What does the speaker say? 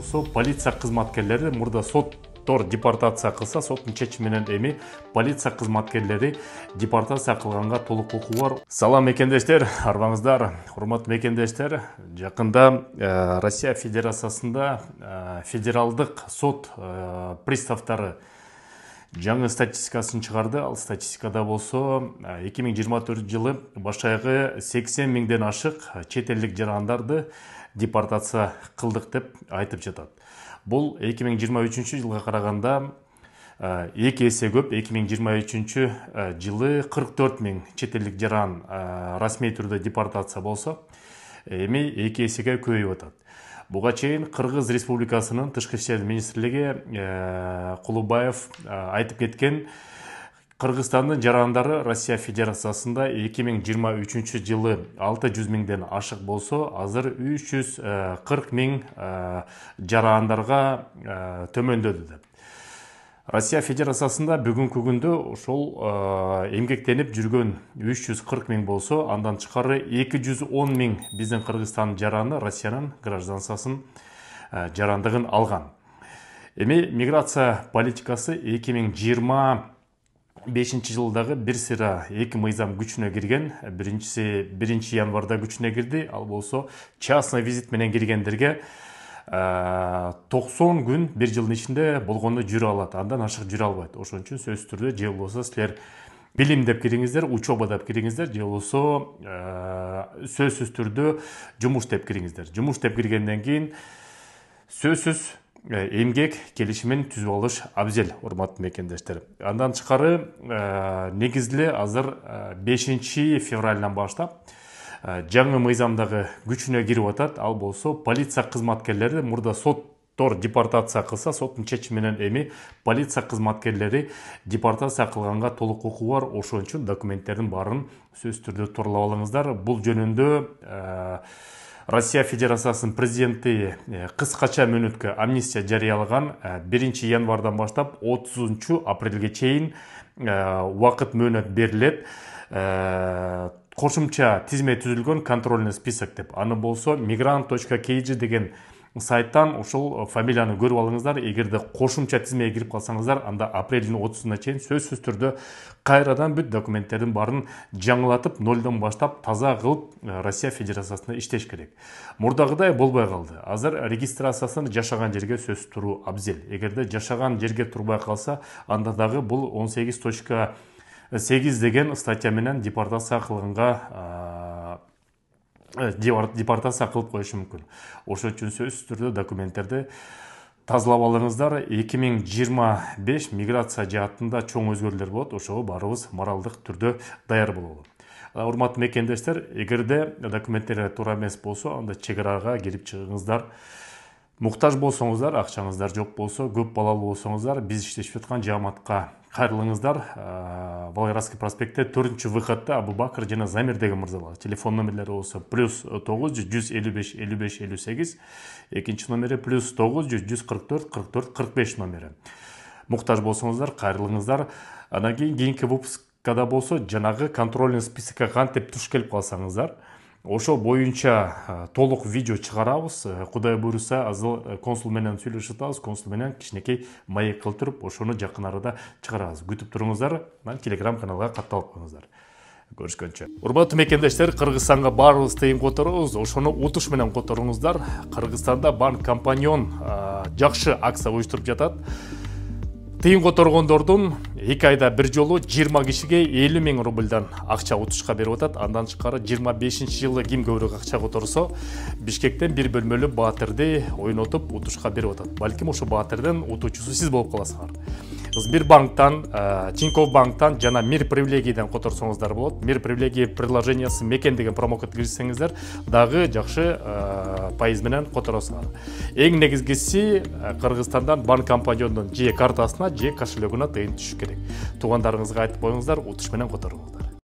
болсо полиция кызматкерлери мурда соттор депортация кылса, соттун чечими менен эми полиция кызматкерлери депортация кылганга толук укугу бар. Салам мекендештер, арбаңыздар, урматтуу мекендештер. Жакында Россия Федерациясында федералдык сот приставдары жаңы статистикасын чыгарды. Ал статистикада болсо 2024 жылы башайгы 80 миңден ашык чет элдик жарандарды депортация кылдык деп айтып жатат. Бул 2023 жылга караганда 2 эсе көп. 2023 жылы 44 миң чет элдик жаран расмий түрдө депортация болсо, эми 2 эсеге көбөйүп атат. Буга чейин Кыргыз Республикасынын Тышкы иштер министрлиги Кулубаев айтып кеткен, Кыргызстандын жарандары Россия Федерациясында 2023 жылы 600 миңден ашык болсо, азыр 340 миң жарандарга төмөндөдү деп. Россия Федерациясында бүгүнкү күндө ошол эмгектенип жүргөн 340 миң болсо, андан тышкары 210 миң биздин Кыргызстан жараны Россиянын гражданствосын жарандыгын алган. Эми миграция политикасы 2025 жылдагы бир сыйра 2 мыйзам күчүнө кирген. Биринчиси 1 январда күчүнө кирди. Ал болсо частный визит менен киргендерге 90 күн бир жылдын ичинде болгондо жүрө алат, андан ашык жүрө албайт. Ошон үчүн сөзсүз түрдө же болбосо силер билим деп кириңиздер, учоба деп кириңиздер, же болбосо сөзсүз түрдө жумуш деп кириңиздер. Жумуш деп киргенден кийин сөзсүз эмгек келишимин түзүп алыш абзел, урматтуу мекендештер. Андан тышкары негизле азыр 5 февралдан баштап жаңы мыйзамдагы күчүнө кирип атат. Ал болсо полиция кызматкерлери мурда соттор депортация кылса, соттун чечими менен эми полиция кызматкерлери депортация кылганга толук укугу бар. Ошон үчүн документтердин баарын сөзсүз түрдө тууралап алыңыздар. Бул жөнүндө Россия Федерациясынын президенти кыскача мөөнөткө амнистия жарыялаган. 1 январдан баштап 30 апрелге чейин убакыт мөөнөт берилет. Кошумча тизме түзүлгөн контрольный список деп. Аны болсо migrant.kg деген сайттан ушул фамилияны көрүп алыңыздар. Эгерде кошумча тизмеге кирип калсаңыздар, анда апрелдин 30-на чейин сөзсүз түрдө кайрадан бүт документтердин баарын жаңылатып, нолдон баштап таза кылып Россия Федерациясында иштеш керек. Мурдагыдай болбой калды. Азыр регистрациясын жашаган жерге сөзсүз туруу абзел. Эгерде жашаган жерге турбай калса, анда дагы бул 18.8 деген статья менен депортация кылганга депортация кылып коюшу мүмкүн. Ошон үчүн сөзсүз түрдө документтерди тазалап алыңыздар. 2025 миграция жаатында чоң өзгөрүүлөр болот. Ошого баарыбыз моралдык түрдө даяр бололу. Урматтуу мекендештер, эгерде документтер туура эмес болсо, анда чек арага кирип чыгыңыздар. Муктаж болсоңуздар, акчаңыздар жок болсо, көп балалуу болсоңуздар, биз иштешип аткан жааматка кайрылыңыздар. Волгоградский проспектте 4-выходта Абубакыр жана Замир деген мырзалар. Телефон номерлери болсо +9 155 55 58, экинчи номери +9 144 44 45 номери. Муктаж болсоңуздар, кайрылыңыздар. Анан кийинки выпускада болсо жанагы контрольный списокко кантип туш келип калсаңыздар, ошо боюнча толук видео чыгарабыз. Кудай буйруса, азыр консул менен сүйлөшүп атабыз. Консул менен кичинекей маек кылып туруп, ошону жакын арада чыгарабыз. Күтүп туруңуздар. Телеграм каналга катталып коюңуздар. Көрүшкөнчө. Урматтуу мекендештер, Кыргызстанга баарыбыз тыйын которобуз. Ошону утуш менен которуңуздар. Кыргызстанда Банк Компаньон жакшы акция уюштуруп жатат. Тыйын которгондордун 2 айда бир жолу 20 кишиге 50 миң рубльдан акча утушка берип атат. Андан тышкары 25 жылы ким көбүрөөк акча которсо, Бишкектен бир бөлмөлүү баатырды ойнотуп утушка берип атат. Балким ошо баатырдын утуучусу сиз болуп каласыңар. Сбербанктан, Тинькофф банктан жана Мир привилегияден которсоңуздар болот. Мир привилегия приложениясы мекен деген промокод кирсеңиздер, дагы жакшы пайыз менен которосуңар. Эң негизгиси Кыргызстандан Банк Компаньондун же картасына, же кошелегуна тыйын түшүш керек. Туугандарыңызга айтып коюңуздар, утуш менен которуңуздар.